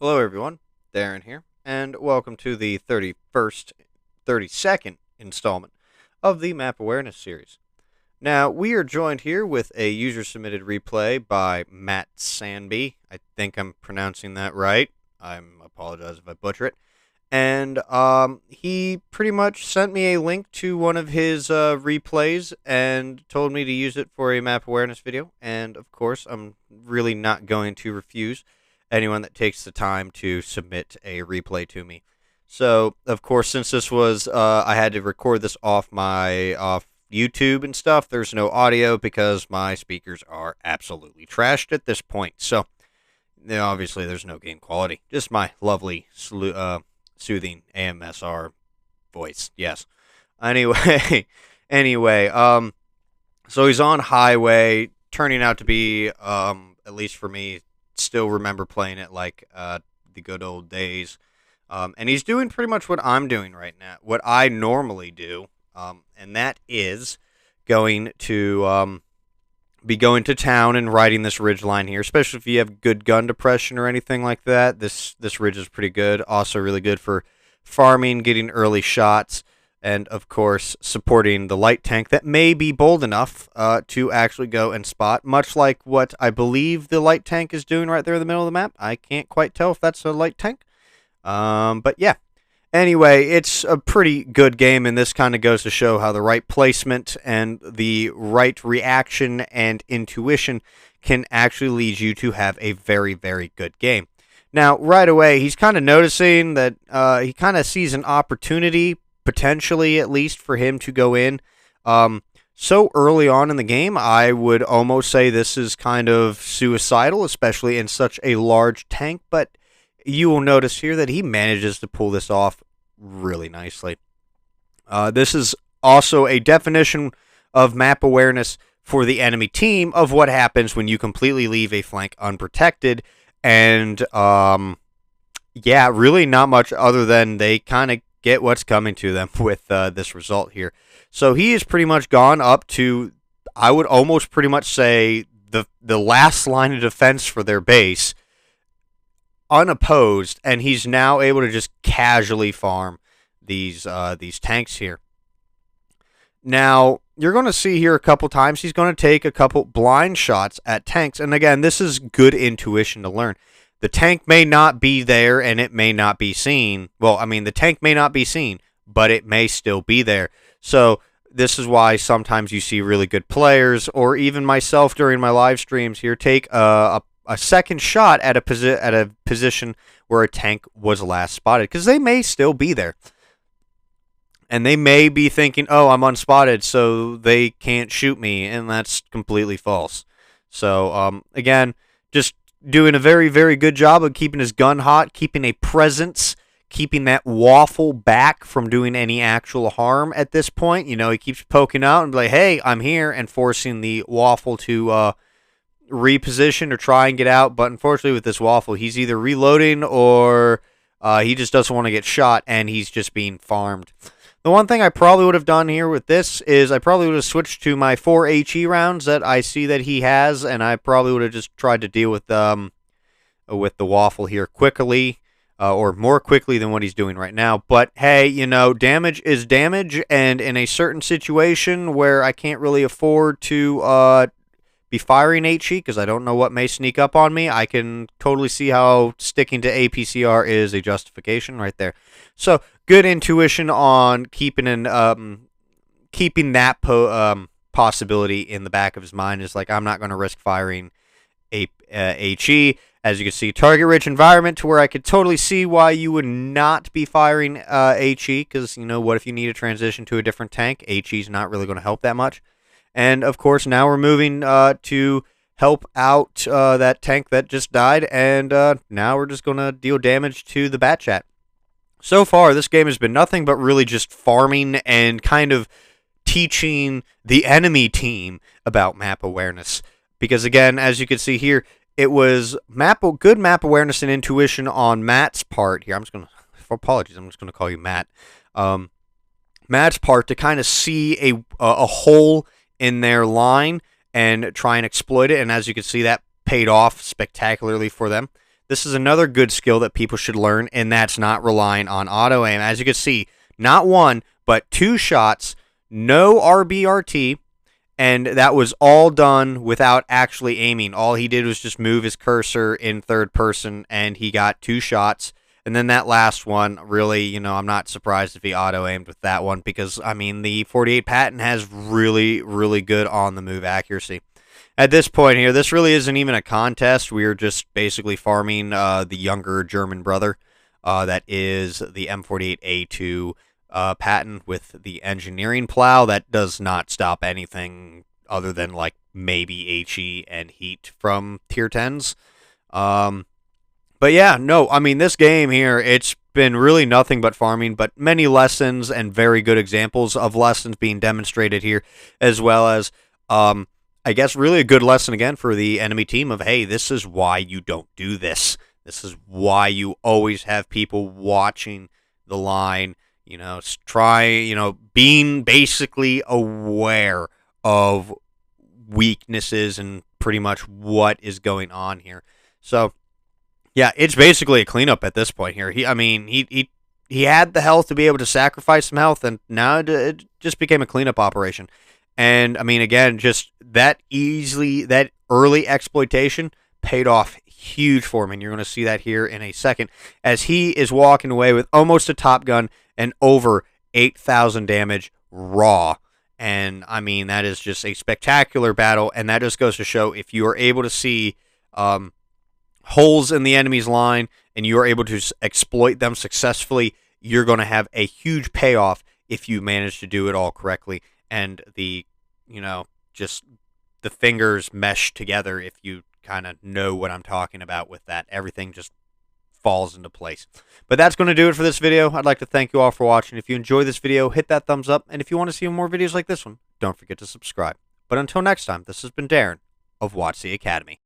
Hello everyone, Darren here, and welcome to the 32nd installment of the Map Awareness series. Now, we are joined here with a user-submitted replay by Mattsandb. I think I'm pronouncing that right. I apologize if I butcher it. And he pretty much sent me a link to one of his replays and told me to use it for a map awareness video. And of course, I'm really not going to refuse anyone that takes the time to submit a replay to me. So, of course, since this was, I had to record this off YouTube and stuff. There's no audio because my speakers are absolutely trashed at this point. So, obviously, there's no game quality. Just my lovely soothing AMSR voice. Yes. Anyway, so he's on Highway, turning out to be, at least for me, still remember playing it like the good old days. And he's doing pretty much what I'm doing right now, what I normally do, and that is going to be going to town and riding this ridge line here, especially if you have good gun depression or anything like that. This ridge is pretty good. Also really good for farming, getting early shots, and of course supporting the light tank that may be bold enough to actually go and spot, much like what I believe the light tank is doing right there in the middle of the map. I can't quite tell if that's a light tank. But yeah. Anyway, it's a pretty good game, and this kind of goes to show how the right placement and the right reaction and intuition can actually lead you to have a very, very good game. Now, right away, he's kind of noticing that he kind of sees an opportunity, potentially at least, for him to go in. So early on in the game, I would almost say this is kind of suicidal, especially in such a large tank, but you will notice here that he manages to pull this off really nicely. This is also a definition of map awareness for the enemy team of what happens when you completely leave a flank unprotected. And, yeah, really not much other than they kind of get what's coming to them with this result here. So he is pretty much gone up to, I would almost pretty much say, the last line of defense for their base, unopposed, and he's now able to just casually farm these tanks here. Now, you're going to see here a couple times he's going to take a couple blind shots at tanks, and again, this is good intuition to learn. The tank may not be there, and it may not be seen. Well, I mean, the tank may not be seen, but it may still be there. So this is why sometimes you see really good players, or even myself during my live streams here, take a second shot at a position where a tank was last spotted, because they may still be there. And they may be thinking, oh, I'm unspotted, so they can't shoot me, and that's completely false. So, again, just doing a very, very good job of keeping his gun hot, keeping a presence, keeping that waffle back from doing any actual harm at this point. You know, he keeps poking out and be like, hey, I'm here, and forcing the waffle to reposition or try and get out. But unfortunately with this waffle, he's either reloading or he just doesn't want to get shot, and he's just being farmed. The one thing I probably would have done here with this is I probably would have switched to my 4 HE rounds that I see that he has, and I probably would have just tried to deal with the waffle here quickly, or more quickly than what he's doing right now. But hey, you know, damage is damage, and in a certain situation where I can't really afford to be firing HE because I don't know what may sneak up on me, I can totally see how sticking to APCR is a justification right there. So good intuition on keeping that possibility in the back of his mind. Is like, I'm not going to risk firing HE. As you can see, target-rich environment to where I could totally see why you would not be firing HE, because, you know, what if you need to transition to a different tank? HE is not really going to help that much. And, of course, now we're moving to help out that tank that just died, and now we're just going to deal damage to the Bat Chat. So far, this game has been nothing but really just farming and kind of teaching the enemy team about map awareness. Because, again, as you can see here, it was good map awareness and intuition on Matt's part here. Apologies, I'm just going to call you Matt. Matt's part to kind of see a hole in their line and try and exploit it. And as you can see, that paid off spectacularly for them. this is another good skill that people should learn, and that's not relying on auto aim. As you can see, not one, but 2 shots, no RBRT, and that was all done without actually aiming. All he did was just move his cursor in third person, and he got 2 shots. And then that last one, really, I'm not surprised if he auto-aimed with that one because, I mean, the 48 Patton has really, really good on-the-move accuracy. At this point here, this really isn't even a contest. We are just basically farming the younger German brother that is the M48A2 Patton with the engineering plow. That does not stop anything other than, like, maybe HE and heat from tier 10s. But yeah, no, I mean, this game here, it's been really nothing but farming, but many lessons and very good examples of lessons being demonstrated here, as well as, I guess, really a good lesson again for the enemy team of, hey, this is why you don't do this. This is why you always have people watching the line, being basically aware of weaknesses and pretty much what is going on here. So, yeah, it's basically a cleanup at this point here. He had the health to be able to sacrifice some health, and now it just became a cleanup operation. And, I mean, again, just that early exploitation paid off huge for him, and you're going to see that here in a second, as he is walking away with almost a Top Gun and over 8,000 damage raw. And, I mean, that is just a spectacular battle, and that just goes to show if you are able to see holes in the enemy's line and you are able to exploit them successfully, you're going to have a huge payoff if you manage to do it all correctly. And just the fingers mesh together if you kind of know what I'm talking about with that. Everything just falls into place. But that's going to do it for this video. I'd like to thank you all for watching. If you enjoyed this video, hit that thumbs up. And if you want to see more videos like this one, don't forget to subscribe. But until next time, this has been Darren of WoTC Academy.